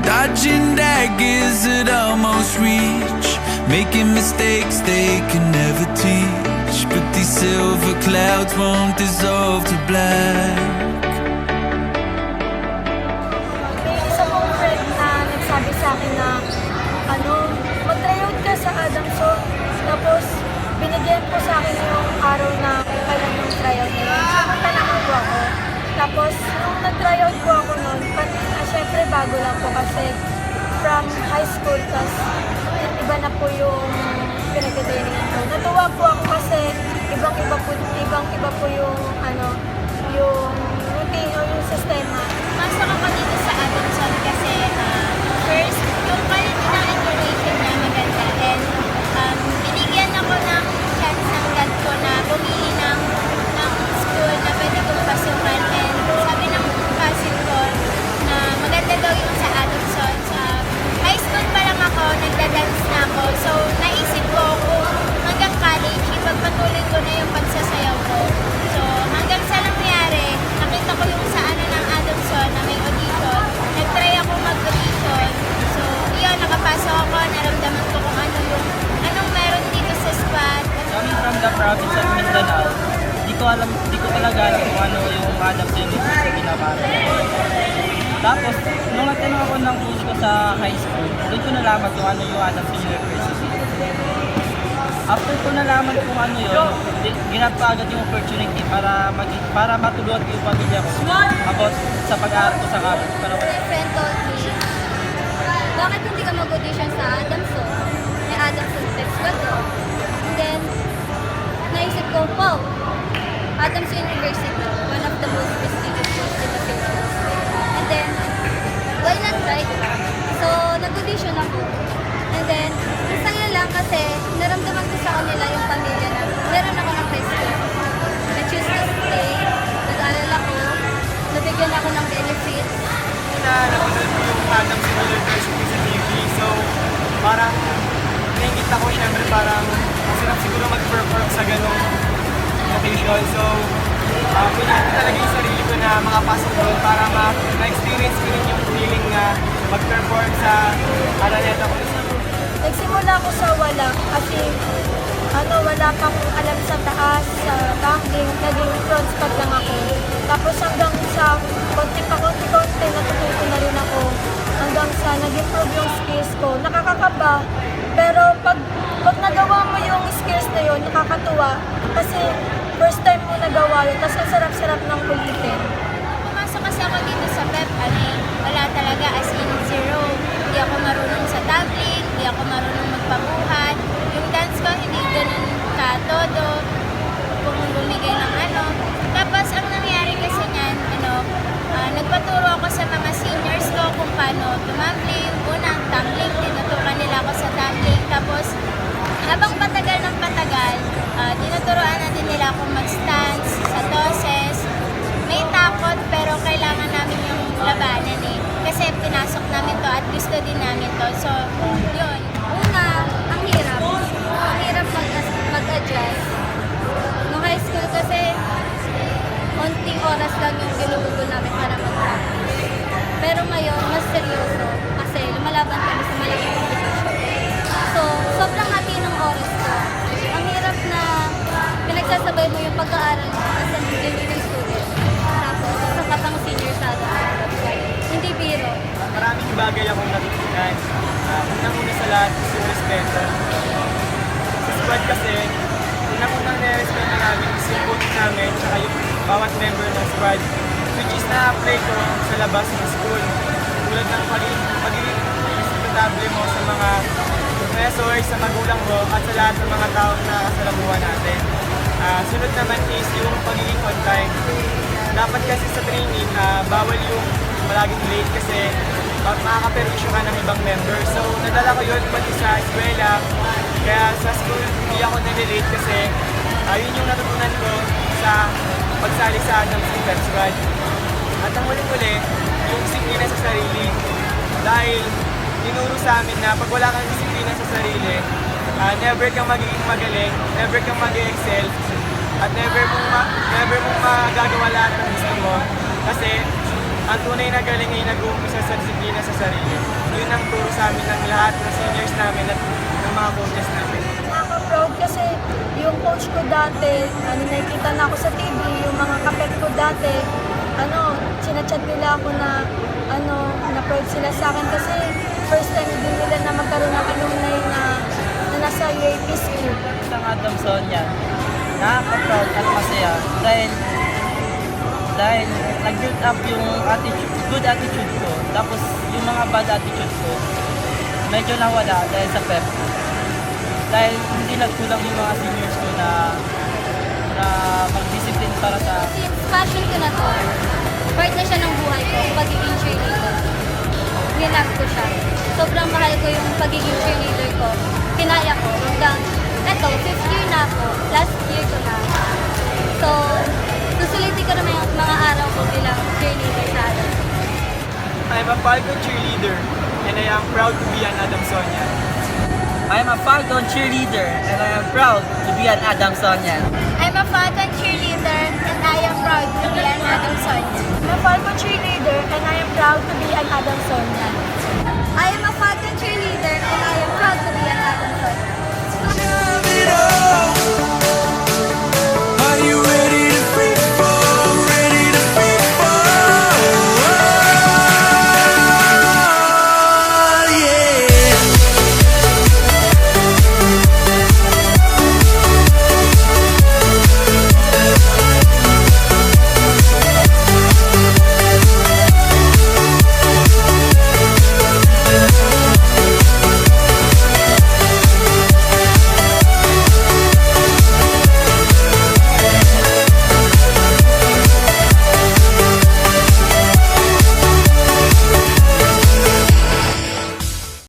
Dodging daggers at almost reach, making mistakes they can never teach. But these silver clouds won't dissolve to black. May isa pong friend na nagsabi sa akin na mag-try out ka sa Adamson. Tapos binigyan po sa akin yung araw na kailan yung tryout na yun. Pumunta naman po ako. Tapos nung nag-tryout po ako noon, syempre bago lang po kasi from high school, tapos iba na po yung pinag-training ko. Natuwa po ako kasi ibang-iba po yung yung routine o yung sistema. Masok ako dito sa Adamson kasi first, yung quality ng education niya maganda. And binigyan ako ng chance ng dad ko na bumili ng school na pwede kong pasukan. And sabi ng cousin ko na maganda daw yung sa Adamson. Sa high school pa lang ako, nagda-dance na ako. So naisip ko kung hanggang college, ipagpatuloy ko na yung pagsasayaw ko. So hanggang sa nangyari, nakita ko yung sa ng Adamson na may audition. Nag-try ako mag-audition. So yun, nakapasok ako, naramdaman ko kung anong meron dito sa spot. Coming from the province of Mindanao, di ko talaga alam kung ano yung Adamson University na para. Tapos, nung nagtanong ako ng coach ko sa high school, doon ko nalaman kung ano yung Adamson University. After ko nalaman kung ano yun, ginap ko agad yung opportunity para matulungan yung pamilya ko about sa pag-aaral ko sa college. My friend told me, bakit hindi ka mag-audition sa Adamson? May Adamson text ka to. And then, naisip ko, wow, Adamson University, one of the most prestigious schools in the Philippines. And then, why not try? So, nag-audition ako. And then, masaya lang kasi naramdaman ko sa kanila yung pamilya na meron ako ng high school. Na-choose to stay, nag-aaral ako, nabigyan ako ng benefits. Napanood ko yung Adamson University sa TV, so parang naingit ako syempre parang masarap siguro mag-perform sa ganong occasion. So, pinilit ko talaga yung sarili ko na makapasok doon para ma-experience ko rin yung feeling na mag-perform sa Araneta ko. Nagsimula ako sa wala kasi wala pang alam sa taas, sa tumbling, naging front spot lang ako. Tapos hanggang sa konti natututo na rin ako. Hanggang sa nag-improve yung skills ko. Nakakakaba, pero pag nagawa mo yung skills na yun, nakakatuwa. Kasi first time mo nagawa yun, tapos ang sarap-sarap ng ulitin. Pumasok kasi ako dito sa PEP, wala talaga as in zero. Hindi ako marunong sa tumbling, hindi ako marunong magpabuhat. Yung dance ko hindi ganun ka-todo, kung bumigay ng Tapos ang nangyari kasi niyan, nagpaturo ako sa mga seniors ko kung paano tumambling. Unang tumbling, tinuturuan nila ako sa tumbling. Tapos habang patagal ng patagal, tinuturuan na din nila akong mag-stance sa toses. May takot pero kailangan namin yung labanan kasi pinasok namin to at gusto din namin to. So, yun. Una, ang hirap. Ang hirap mag-adjust. Nung high school kasi, konting oras lang yung ginugugol namin para mag-practice. Pero ngayon, mas seryoso kasi lumalaban kami sa malaking competition. So, sobrang hati ng oras ko. Ang hirap na pinagsasabay mo yung pag-aaral as an engineering student. Tapos, sa katang senior sa hindi biro. Maraming bagay akong natutunan. Unang-una sa lahat is yung respeto. Sa squad kasi, unang-unang nire-respeto namin is yung coach namin at yung bawat member ng squad, which is na-apply ko sa labas ng school. Tulad ng pagiging responsable mo sa mga professors, sa magulang mo, at sa lahat ng mga taong nakasalamuhan natin. Sunod naman is yung pagiging on time. Dapat kasi sa training, bawal yung palaging late kasi makakaperwisyo ka ng ibang member. So, nadala ko yun pati sa eskwela. Kaya sa school, hindi ako nalilate kasi yun yung natutunan ko sa pagsali sa Adamson Pep Squad. At ang huli-huli, yung disiplina sa sarili. dahil tinuro sa amin na pag wala kang disiplina sa sarili, never kang magiging magaling, never kang mag-excel, at never mong magagawa lahat ng gusto mo. Kasi ang tunay na galing ay nag-uumpisa sa disiplina sa sarili. Yun ang turo sa amin ng lahat ng seniors namin at ng mga coaches namin. Nakaka-proud kasi yung coach ko dati, nakikita na ako sa TV, yung mga kapet ko dati, sinachat nila ako na, na proud sila sa akin kasi first time din nila na magkaroon ng alumni na nasa UAP school. Isang Adamson yan, nakaka-proud at masaya dahil nag-build up yung good attitude ko. Tapos yung mga bad attitude ko, medyo nawala dahil sa prep. Dahil hindi nagkulang yung mga seniors ko na mag-discipline para sa... Since passion ko na to, part na siya ng buhay ko, pagiging cheerleader. Ginag ko siya. Sobrang mahal ko yung pagiging cheerleader ko. Kinaya ko hanggang, eto, 5th year na ako. Last year ko na. So, susulitin ko naman yung mga araw ko bilang cheerleader sa atin. I'm a Falcon cheerleader and I am proud to be an Adamsonian. I am a Falcon cheerleader and I am proud to be an Adamsonian. I'm a Falcon cheerleader and I am proud to be an Adamsonian. I'm a Falcon cheerleader and I am proud to be an Adamsonian. I am a Falcon cheerleader and I am proud to be an Adamsonian. Have it all.